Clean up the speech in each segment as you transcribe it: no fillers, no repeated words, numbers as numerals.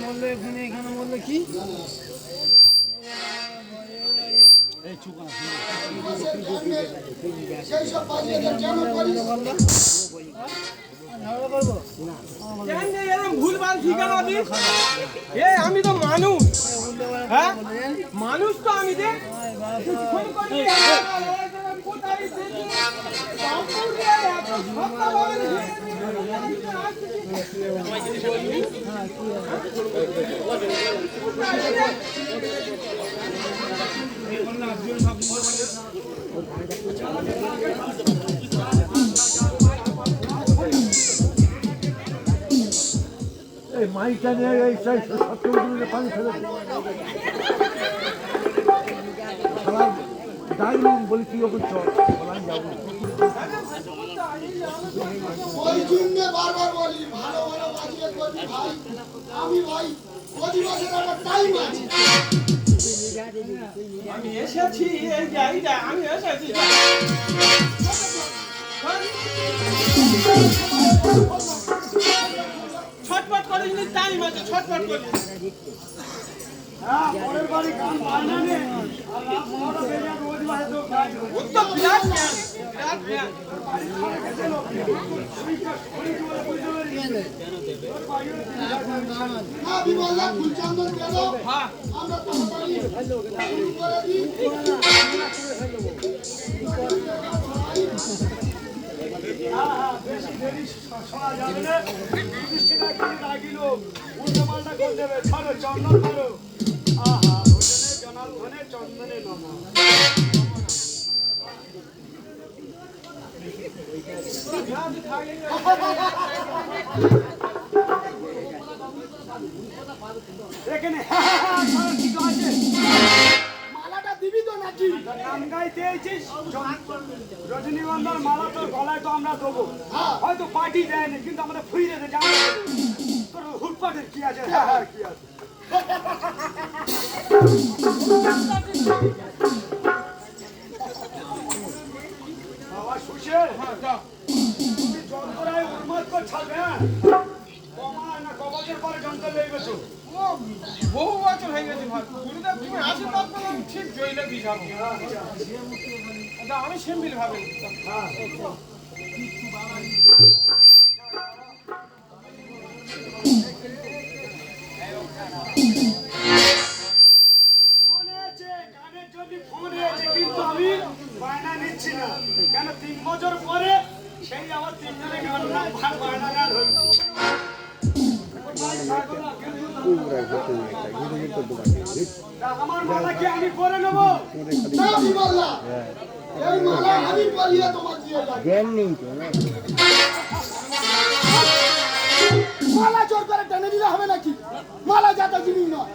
বললো এখানে বললো কি ভুলভাল ঠিকানা দিস। আমি তো মানুষ, হ্যাঁ মানুষ তো আমি যে এই মাইকটা নিয়ে এই সত্যি পানি ফেলে ডাইলুম বলি তুই ওকে চল আমি যাবো ওই জন্য বারবার বলি ভালো ভালো বাজিয়ে করবি ভাই। আমি ভাই অধিবাসের একটা টাইম আছে। আমি এসেছি এই যে আমি এসেছি ছটপট করে যদি টাইম আছে ছটপট করে পরের বাড়ি গান বাজনা নে আর বড় বেরিয়া অধিবাসে তো কাজ উত্তর বিরাট বিরাট না বিমলা ফুলচন্দন গেল। হ্যাঁ আমরা তাড়াতাড়ি করে দিই। বেশি দেরি শোনা যাবে না। কৃষ্ণা কি লাগিল উল্টো পাল্টা করে দেবে। ছাড়ো চন্দন ছাড়ো। আহা ভজনে জনার্দনে চন্দনে নমঃ। এখানে মালাটা দিবি তো নাকি? নাম গাইতে এসেছিস রজনীগন্ধার মালা তোর গলায় তো আমরা দেবো। হয়তো পার্টি দেয়নি কিন্তু আমরা ফুইরে দে জানো তোর হুটপাটের কি আছে? কি আছে বাবা সুশের? হ্যাঁ যাও তুমি যন্ত্রায় উন্মাদ কর ছাড়বে। হ্যাঁ কমার না কবজের পরে যন্ত্র লেগে গেছো। বহু বছর হয়ে গেছে ভাই গুরুদেব তুমি আশীর্বাদ করো আমি ঠিক জয়লে দিশাবো। আমি সিম্পল ভাবে কিন্তু আমি বায়না নিচ্ছি না কেন 3 বছর পরে সেই আমার 3 জনের গান ভাগ বায়না গান হয়েছে। আমার মালা কি আমি পরে নেব? এই মালা আমি পরিয়ে তোমার দিয়ে যাবো। জ্ঞান নেই তো মালা জোর করে টেনে দিলে হবে নাকি? মালা যাতা জিনিস নয়।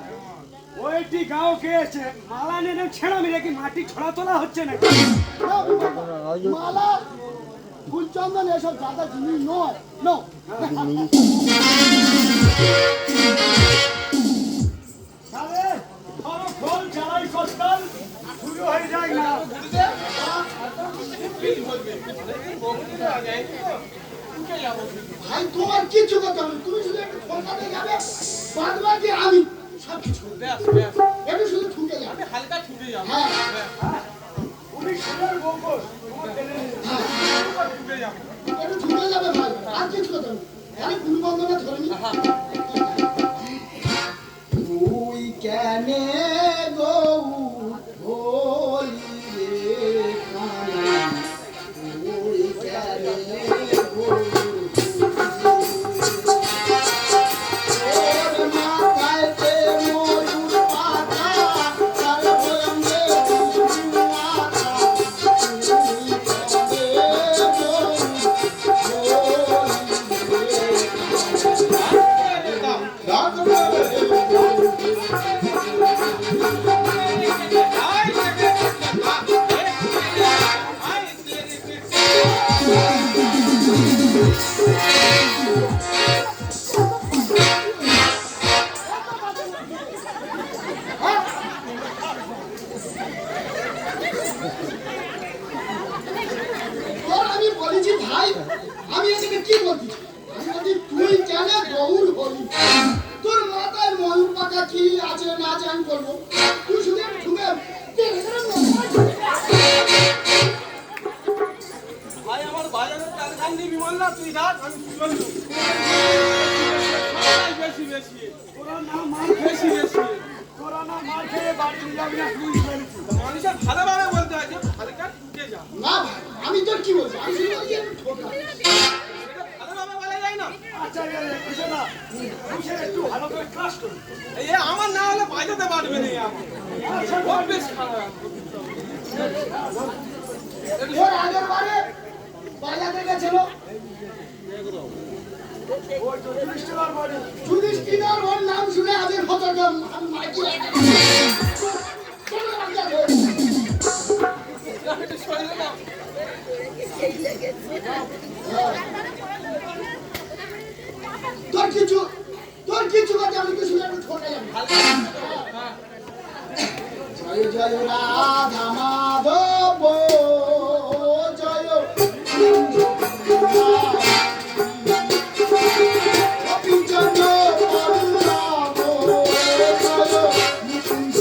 ওইটি গাও খেয়েছে মালা নেনে ছেড়া মেরে কি মাটি ছড়া তোলা হচ্ছে নাকি? মালা ফুলচন্দন এসব যাতা জিনিস নয়। নো শুরু হয়ে যায় না। ভাই তোমার কিছু কথা নেই। তুমি শুধু একটু কলকাতায় যাবে বাদ বাকি আমি সব কিছু একটু শুধু ঠুকে যাবে। আমি হালকা ছুটে যাবো। হ্যাঁ তুমি সুন্দর বকস ছুটে যাবো একটু ঠুকে যাবে ভাই আর কিছু কথা নেই। আরে গুরুবন্দনা ধরে নি তুই কেনে গো বলি রে কানা তুই কেনে গো কি আছে না আছে আমি বলবো, তুই শুধু একটু ঢুকে ভাই আমার বাজারের তার গান দিবি বললা তুই রাখ আমি চললু বেশি বেশি তোরা না মার বেশি বেশি তোরা না মার খেয়ে বাড়ি নিয়ে যাবি না তুই বলেছিস। মানুষের ভালোভাবে বলতে হয় যে হালকা ঢুকে যা না ভাই আমি তোর কি বলবো, আমি শুধু বলছি একটু ঠোকা। সেটা ভালোভাবে বলা যায় না আচ্ছা বুঝে না, বুঝে একটু ভালো করে ক্লাস করি। এই আমার না হলে বাজাতে পারবে না আমার আচ্ছা খুব বেশ খারাপ ওর আগের বারে বাজারে গেছিল ওই তো যুধিষ্ঠির বাড়ি, যুধিষ্ঠির ওর নাম শুনে আজের হতগম আমি মাইকি লাগে চলো বাজার একটু সরে দাও তোর কিছু কথা আমি কিছু একটু ঠকে যাবো। জয় জয় রাধা মাধব জয় গোপীচন্দ্র বল্লভ জয় মুকুন্দ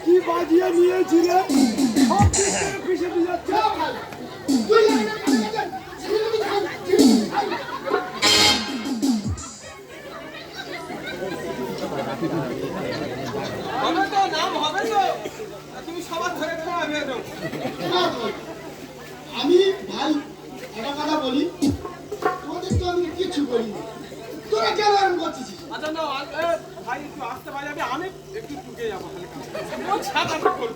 কি বাজিয়ে নিয়েছিলে সব পিছিয়ে দিয়ে যাচ্ছে হবে তো নাম হবে তো তুমি সবার ধরে খাওয়াবে তো আমি ভাই একটা কথা বলি, তোদের তো আমি কিছু বলিনি, তোরা কেন এরকম করছিস? আচ্ছা না ভাই একটু আসতে পারবে আমি একটু ঢুকে যাবো হালকা ও ছাতা করবো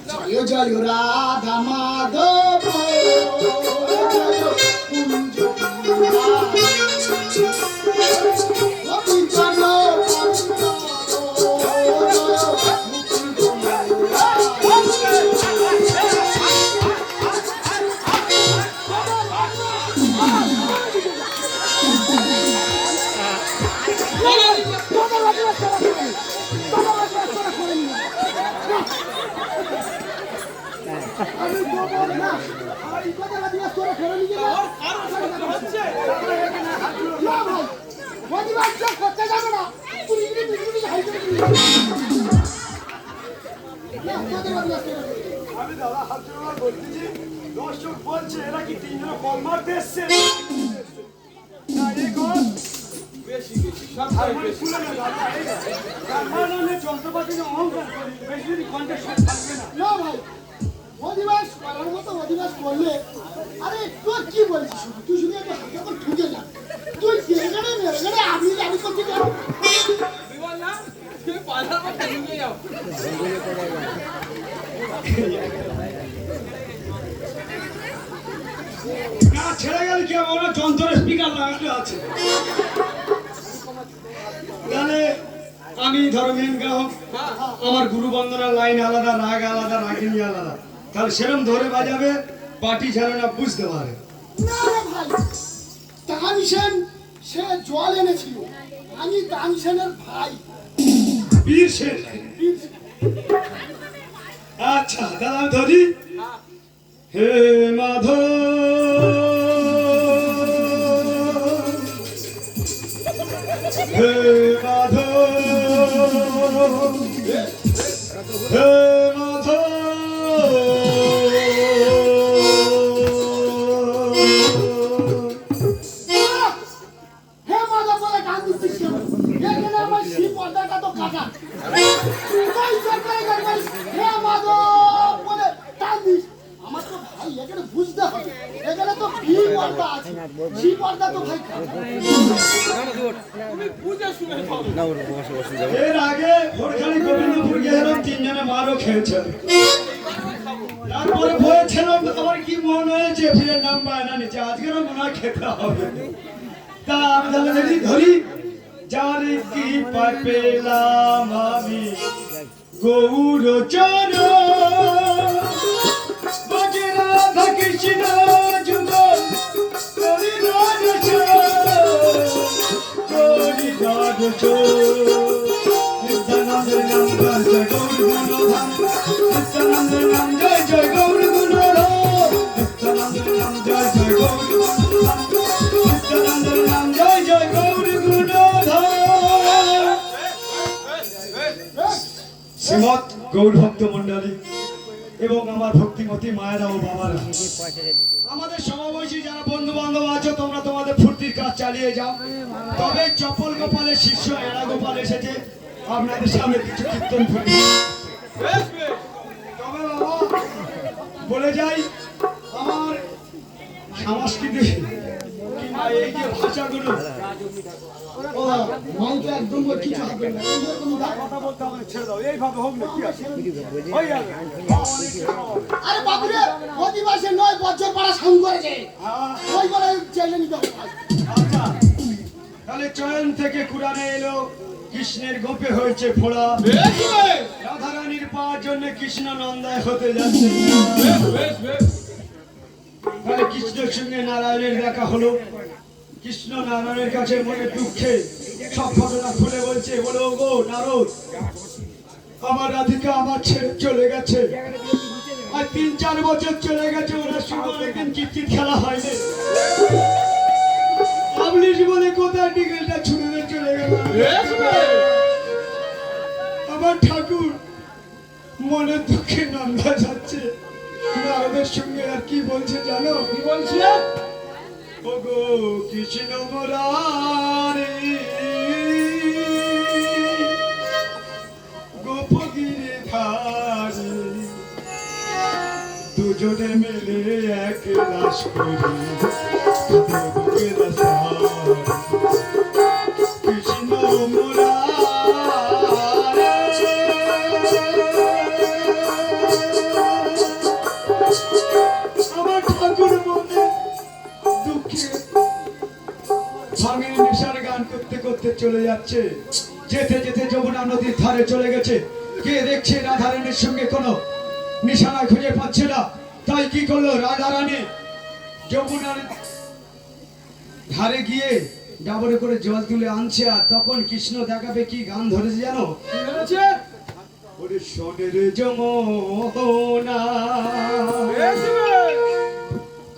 জয় জয় রাধা মাধব জয় কুঞ্জ গোপীচন্দ্র আমি গোবর না আর এই কথা দিবা তোরা ফেলে নিয়ে যা। ওর কারো সহ্য হচ্ছে না ভাই প্রতিবাদ তো করতে যাবে না, তুই ইংরেজি বিজলি হাই করে দিবি না প্রতিবাদ করতে যাবে। আমি দাদা হাত জোড়া বলতেছি, দর্শক বলছে এরা কি তিনজন কল মারতে এসছে না এই কল বেশি বেশি সব বেশি শুনে না দাদা এই না। তার মানে আমি যন্ত্রপাতি নিয়ে অহংকার করি, বেশি দিন কন্টেস্ট থাকবে না। না ভাই অধিবাস করার মতো অধিবাস করলে, আরে তোর কি বলছিস শুধু তুই শুধু একটু হাতে করে ঠুকে যা, তুই মেরে আমি করছি কেন? তুই বল না তুমি পালার মধ্যে ঢুকে যাও না ছেড়ে গেল কি আমার যন্ত্রের স্পিকার লাগাতে আছে। তাহলে আমি ধরো মেন গায়ক, আমার গুরু বন্দনার লাইন আলাদা, রাগ আলাদা, রাগিনী আলাদা, তাহলে সেরকম ধরে বাজাবে পার্টি যেন না বুঝতে পারে। না রে ভাই, তানসেন সে জল এনেছিল, আমি তানসেনের ভাই। বীর শের। আচ্ছা দাদা আমি ধরি। হে মাধব হে মাধব হে মাধব হে মাধব বলে গান দিচ্ছিস কেন? এখানে আমার শিব পর্দাটা তো কাটা, তাই সরকারে গান গাইস হে মাধব বলে টান দিস। আমার তো ভাই এখানে বুঝতে হবে, এখানে তো কি পর্দা আছে, শিব পর্দা তো ভাই কাটা। তুমি বুঝে শুনে খাও এর আগে ভোরখালি গোবিন্দপুর গেলাম, তিনজনে মারও খেয়েছে। তারপরে বলেছিলাম আমার কি মনে হয়েছে ফিরে নাম বায়না নিচে, আজকেরও মনে হয় খেতে হবে। তা আমি তাহলে দেখি ধরি, যার কি পাই পেলাম আমি গৌর চরণ ভজে রাধা কৃষ্ণ যুগল হরিদাস হরিদাস নিত্যানন্দের নাম জয় গৌর গুণধাম নিত্যানন্দের নাম জয় জয় গৌর গুণধাম নিত্যানন্দের নাম জয় জয় গৌর গুণধাম নিত্যানন্দের নাম জয় জয় গৌর গুণধাম। শ্রীমৎ গৌর ভক্ত মন্ডলী এবং আমার ভক্তিমতী মায়েরা ও বাবারা, আমাদের সমবয়সী যারা বন্ধু বান্ধব আছো, তোমরা তোমাদের ফুর্তির কাজ চালিয়ে যাও। তবে চপল গোপালের শিষ্য এরা গোপাল এসেছে আপনাদের সামনে কিছু কীর্তন করি। তবে বাবা বলে যাই, আমার সংস্কৃতি কিংবা এই যে ভাষাগুলো ও মাইকে একদম কিছু হবে না, এরকম কথা বলতে হবে, ছেড়ে দাও, এইভাবে হোক না, কি আছে হয়ে যাবে। আরে বাবুরে অধিবাসে নয় বছর পাড়া সাউন্ড করেছে, ওই বলে চাইলে নিতে হবে। আচ্ছা, তাহলে চয়ন থেকে কুরআনে এলো কৃষ্ণের গোপে হয়েছে ফোড়া, রাধারানীর পাওয়ার জন্য কৃষ্ণ নন্দায় হতে যাচ্ছে। তাহলে কৃষ্ণের সঙ্গে নারায়ণের দেখা হলো। কৃষ্ণ নারায়ণের কাছে মনে দুঃখে সব ঘটনা খুলে বলছে, বলো গো নারদ, আমার রাধিকা আমার ছেড়ে চলে গেছে, আর 3-4 বছর চলে গেছে, ওনার সঙ্গে অনেকদিন কিতকিত খেলা হয়নি। আপনি জীবনে কোথায় টিকেলটা ছুড়ে দিয়ে চলে গেল। আমার ঠাকুর মনে দুঃখে নন্দা যাচ্ছে। নারদের সঙ্গে আর কি বলছে জানো? কি বলছে? ওগো কৃষ্ণ মুরারি গোপগিরি ধারি, দুজনে মিলে এক লাশ করি কৃষ্ণ মুরারি। আমার ঠাকুর মনে দুঃখে ভাঙের নেশার গান করতে করতে চলে যাচ্ছে। যেতে যেতে যমুনা নদীর ধারে চলে গেছে। কে দেখছে রাধারানীর সঙ্গে কোনো নিশানা খুঁজে পাচ্ছে না। তাই কি করলো রাধারানী, যমুনার ধারে গিয়ে ডাবরে করে জল তুলে আনছে। আর তখন কৃষ্ণ দেখাবে কি গান ধরেছে জানো? কি বলেছে? ওরে সোনের যমুনা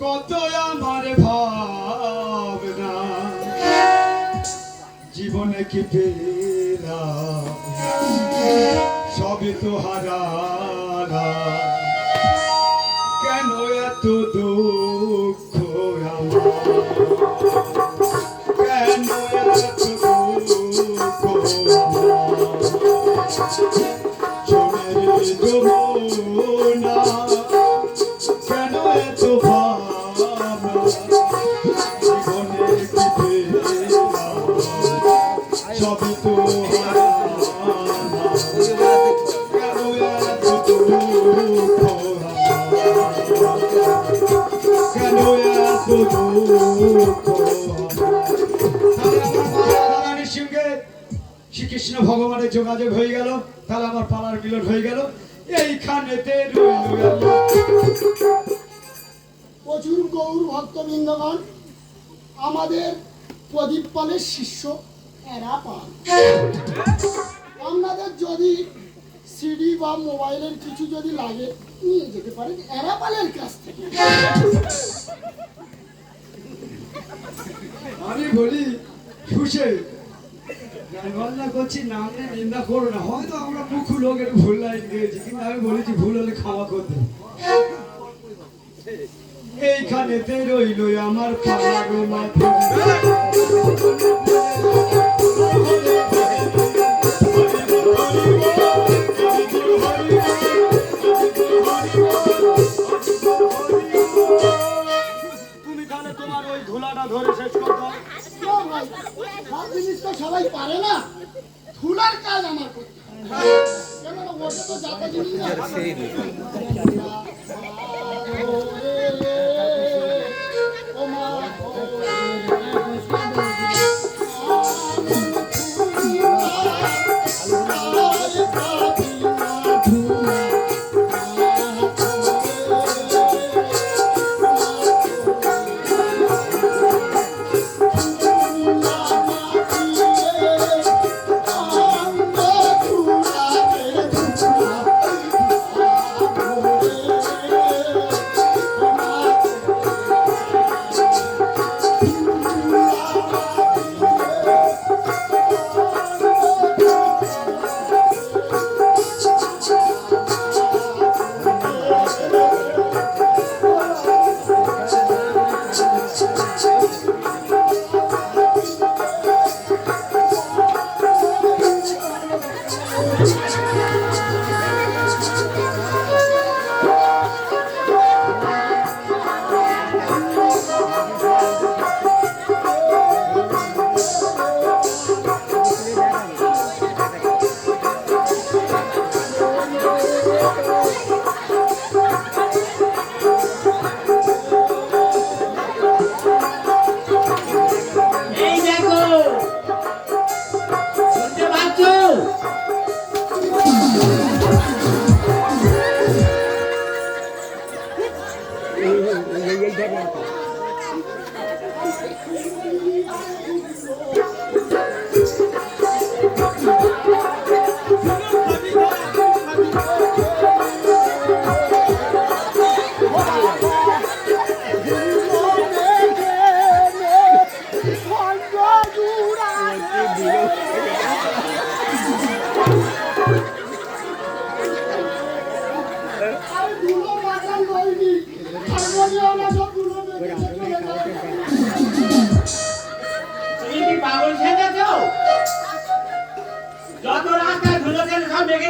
কত আমার ভাবনা, জীবনে কি পেলাম সবই তো হারানা, কেন এত দুঃখ আমার, কেন এত দুঃখ আমার, সোনের যমুনা কেন এত ভাবনা, জীবনে কি পেলাম সবই তো হারানা, কেন এত দুঃখ আমার, কেন এত দুঃখ আমার। তাহলে আমার মা রাধারানীর সঙ্গে শ্রীকৃষ্ণ ভগবানের যোগাযোগ হয়ে গেল। তাহলে আমার পালার মিলন হয়ে গেল। এইখানেতে রইল আমার। প্রচুর গৌর ভক্তবৃন্দগণ, আমাদের প্রদীপ পালের শিষ্য এরা পাল। আপনাদের যদি সিডি বা মোবাইলের কিছু যদি লাগে নিয়ে যেতে পারেন এরা পালের কাছ থেকে। আমি বলি খুশে গাইবান্না করছি, নাম নিয়ে নিন্দা করো না। হয়তো আমরা মুখ লোকের ভুল লাইন দিয়েছি, কিন্তু আমি বলেছি ভুল হলে ক্ষমা করতে। এইখানেতে রইল আমার পালার মাথা। তুমি তাহলে তোমার ওই ধুলাটা ধরে শেষ করো। না ভাই, সব জিনিস তো সবাই পারে না, ধুলার কাজ আমার করতে হয়। কেননা ওটা তো যাতা জিনিস না। ও মা, ও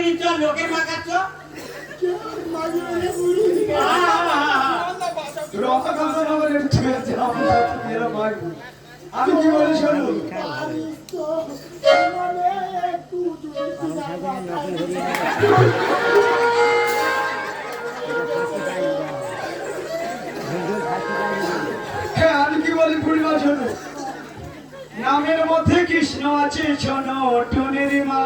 দিচ্ছ লোকে মাখাচ্ছ আমি কি বলি শোনো, হ্যাঁ আমি কি বলি বুড়িমা শোনো, নামের মধ্যে কৃষ্ণ আছে শোনো টনের মা,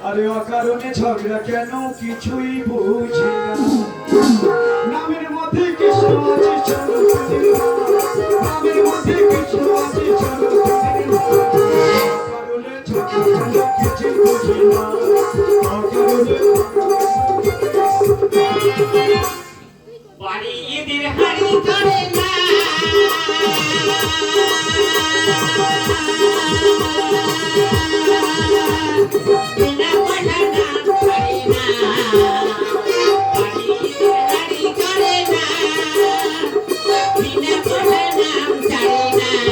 আরে অকারণে ঝগড়া কেন কিছুই বুঝি না, নামের মধ্যে কৃষ্ণ আছে শোনো টনের মা, নামের মধ্যে কৃষ্ণ আছে শোনো টনের মা, অকারণে ঝগড়া কেন কিছুই বুঝি না, অকারণে বাড়ি ঈদের হাড়ি করে না বিনা পয়সা নাম ছাড়ি না বাড়ি ঈদের হাড়ি করে না বিনা পয়সা নাম ছাড়ি না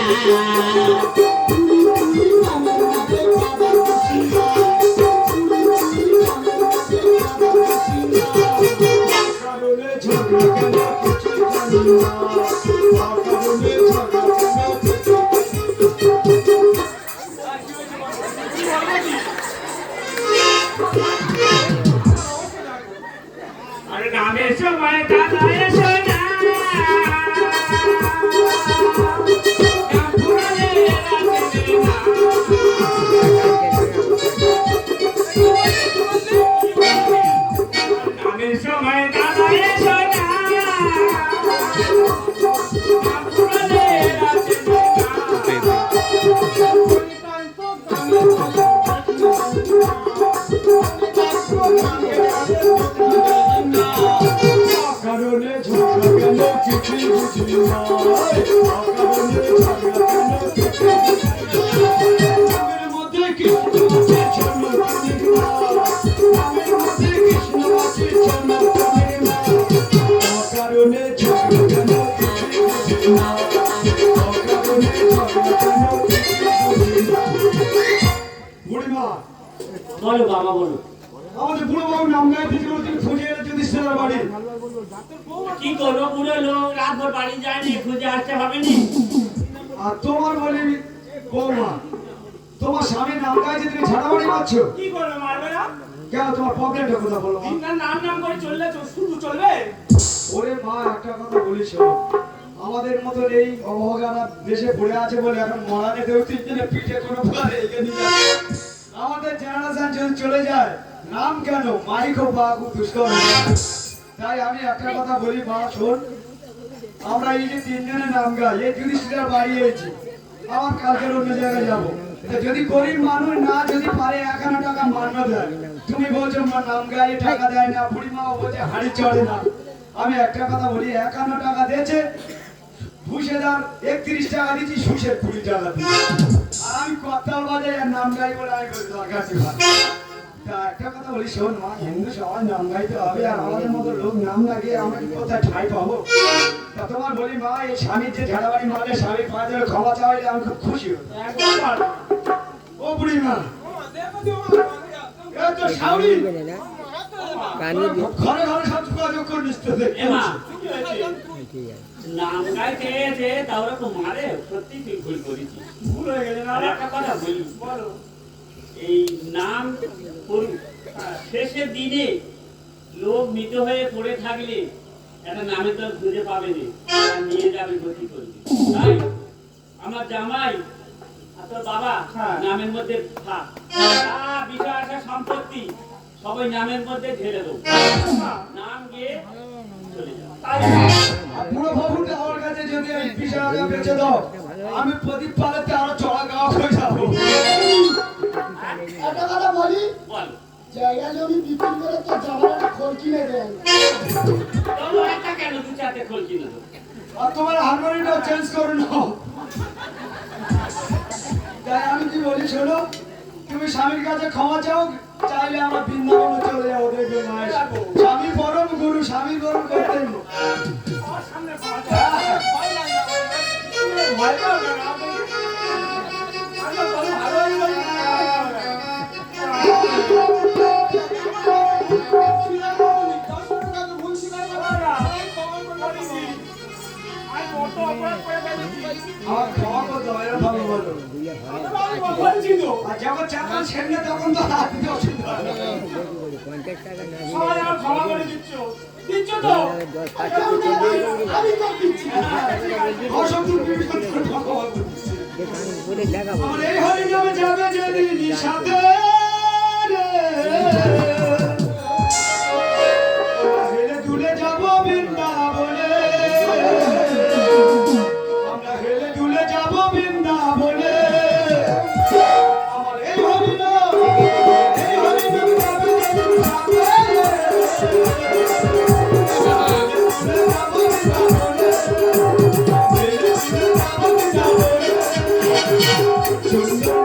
অকারণে ঝগড়া কেন কিছুই জানি না, অকারণে ঝগড়া কেন কিছুই আরে নামের সময় দাদা এসো না নাম পুরালে রাখবে না নামের সময় দাদা এসো না নাম পুরালে রাখবে না অকারণে ঝগড়া কেন কিছুই বুঝি না, অকারণে ঝগড়া কেন কিছুই বুঝি না, নামের মধ্যে কৃষ্ণ আছে শোনো টনের মা, নামের মধ্যে কৃষ্ণ আছে শোনো টনের মা, অকারণে ঝগড়া কেন কিছুই বুঝি না, অকারণে ঝগড়া কেন কিছুই বুঝি না। বুড়িমা, বলো বাবা বলো আমাদের বুড়ো বাবু নাম গায়ে দিতে তুমি খুঁজে এলে যদি সেনার বাড়ি, কি করবো বুড়ো লোক রাত ভর বাড়ি যায়নি খুঁজে আসতে হবে নি আর তোমার বলি বৌমা, তোমার স্বামীর নাম গায়ে যে তুমি ঝাড়াবাড়ি মারছো, কি করবে মারবে না কেন তোমার প্রবলেমটা কথা বলো মা? দিনকার নাম নাম করে চললে শুধু চলবে ওরে মা একটা কথা বলিস, আমাদের মতো এই অবহেলারা দেশে পড়ে আছে বলে এখন মরা যেতেও তিনজনে পিঠে কোনো ভাড়া এগিয়ে নিয়ে যাচ্ছে। আমাদের জেনারেশন যদি চলে যায় নাম কেন মাইক ও বাঘ দুষ্কর হয়ে যাবে। তাই আমি একটা কথা বলি মা শোন, আমরা এই যে তিনজনের নাম গাই এই যুধিষ্ঠিরের বাড়ি এসেছি, আমার কালকের অন্য জায়গায় যাবো, তা যদি গরিব মানুষ না যদি পারে 51 টাকা মান্য দেয়, তুমি বলছো আমার নাম গায়ে টাকা দেয় না, বুড়িমাও বলছে হাড়ি চড়ে না, আমি একটা কথা বলি 51 টাকা দিয়েছে, ঘুষেদার 31 টাকা দিচ্ছি, সুসের 20 টাকা দিচ্ছি, আর আমি কত্তাল বাজে আর নাম গাই বলে আমি বলি দরকার ছিল। তা একটা কথা বলি শোন মা, হিন্দু সবাই নাম গাইতে হবে, আর আমাদের মতো লোক নাম লাগিয়ে আমরা কি কোথায় ঠাঁই পাবো? তা তোমার বলি মা, এই স্বামীর যে ঝাড়াবাড়ি মারলে স্বামীর পায়ে ধরে ক্ষমা চাইলে আমি খুব খুশি হই। ও বুড়ি মা, এ তো শাওরি ঘরে ঘরে সব যোগাযোগ করে নিচ্ছে দেখতে এমা পাচ্ছি। নাম গাইতে এসে তাহলে তো মারে সত্যি তুই ভুল করেছিস ভুল হয়ে গেছে না আর একটা কথা বলি বলো এই নাম করু শেষের দিনে লোক মৃত হয়ে পড়ে থাকলে একটা নামে তো খুঁজে পাবে না, তারা নিয়ে যাবে গতি করবে। তাই আমার জামাই আর তোর বাবা নামের মধ্যে থাক, বিষয় আসা সম্পত্তি সবাই নামের মধ্যে ঢেলে দেবো, নাম গিয়ে চলে যাবে। আর বুড়ো বাবুটা আমার কাছে যদি এই বিষয়টা বেঁচে দাও, আমি প্রদীপ পালাতে আরো চড়া গাওয়া হয়ে যাবো। একটা কথা বলি, বল জায়গা জমি বিক্রি করে তো জামাটা খোল কিনে দেয়। তোর একটা কেন দু চারটে খোল কিনে দেবো। আর তোমার হারমোনিয়ামটাও চেঞ্জ করে নাও। তাই আমি কি বলি শোনো, তুমি স্বামীর কাছে ক্ষমা চাও, চাইলে আমরা বৃন্দাবনে চলে যাবো, দেখবে মায়ের স্বামী পরম গুরু, স্বামী পরম করতেন। আমার সামনে পাওয়া যায় ভয় লাগে না ভয় লাগে না আমি ভালো যখন চাপান সেরবে তখন তো হাত দিতে অসুবিধা হয় না। সবাই আমার ক্ষমা করে দিচ্ছ দিচ্ছ তো আমি তো দিচ্ছি অসংখ্য বিবেচনা করে ক্ষমা করে দিচ্ছি। বলে দেখা আমার এই হরি নামে যাবে যেদিন সাথে রে, হেলে দুলে যাব বৃন্দাবনে, আমরা হেলে দুলে যাব বৃন্দাবনে। আমার এই হরি নাম যাবে যেদিন সাথে রে, হেলে যাব বৃন্দাবনে, হেলে দুলে যাব বৃন্দাবনে। সুন্দর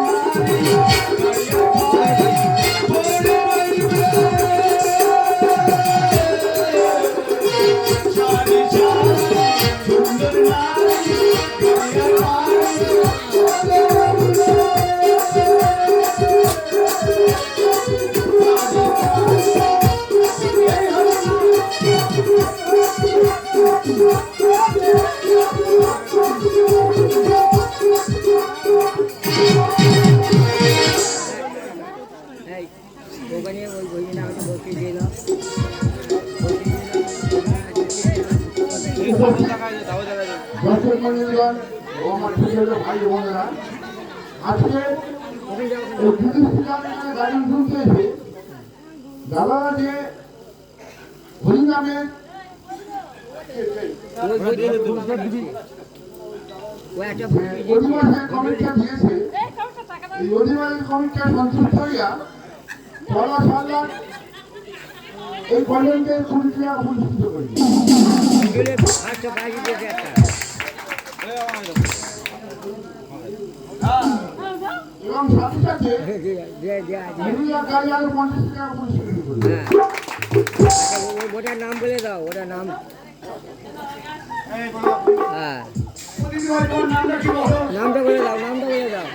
ওখানে ওই বই না আমাকে বসে দিয়ে দাও দর্শক মন্ডলীগণ ও আমার ছোট ভাই বোনেরা, আজকে এই পুলিশ স্টেশনে গাড়ি ঢুকতে এসে দাদারা যে হরিনামের অধিবাসের কমিটিটা দিয়েছে, এই অধিবাসের কমিটিটা সন্তুষ্ট হইয়া পলা সাল্লাহ এই কলেজকে 20 টাকা পুরস্কৃত করি। এবং সাথে সাথে মহিলা গাড়ি আরো 50 টাকা পুরস্কৃত করি। ওটার নাম বলে দাও, ওটার নাম হ্যাঁ দিদিভাই তোমার নামটা কি বলো? নামটা বলে দাও, নামটা বলে দাও।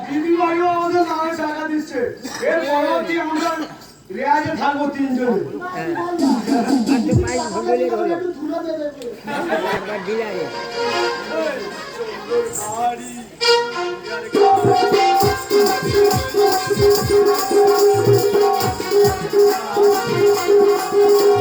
দিদিভাইও আমাদের নামে টাকা দিচ্ছে। এর পরবর্তী আমরা রেয়াজে থাকবো 3 জনে। হ্যাঁ আর তো পাই ভুলে হলো একটু ধুলো দিয়ে দেবে একবার ডিলারে বাড়ি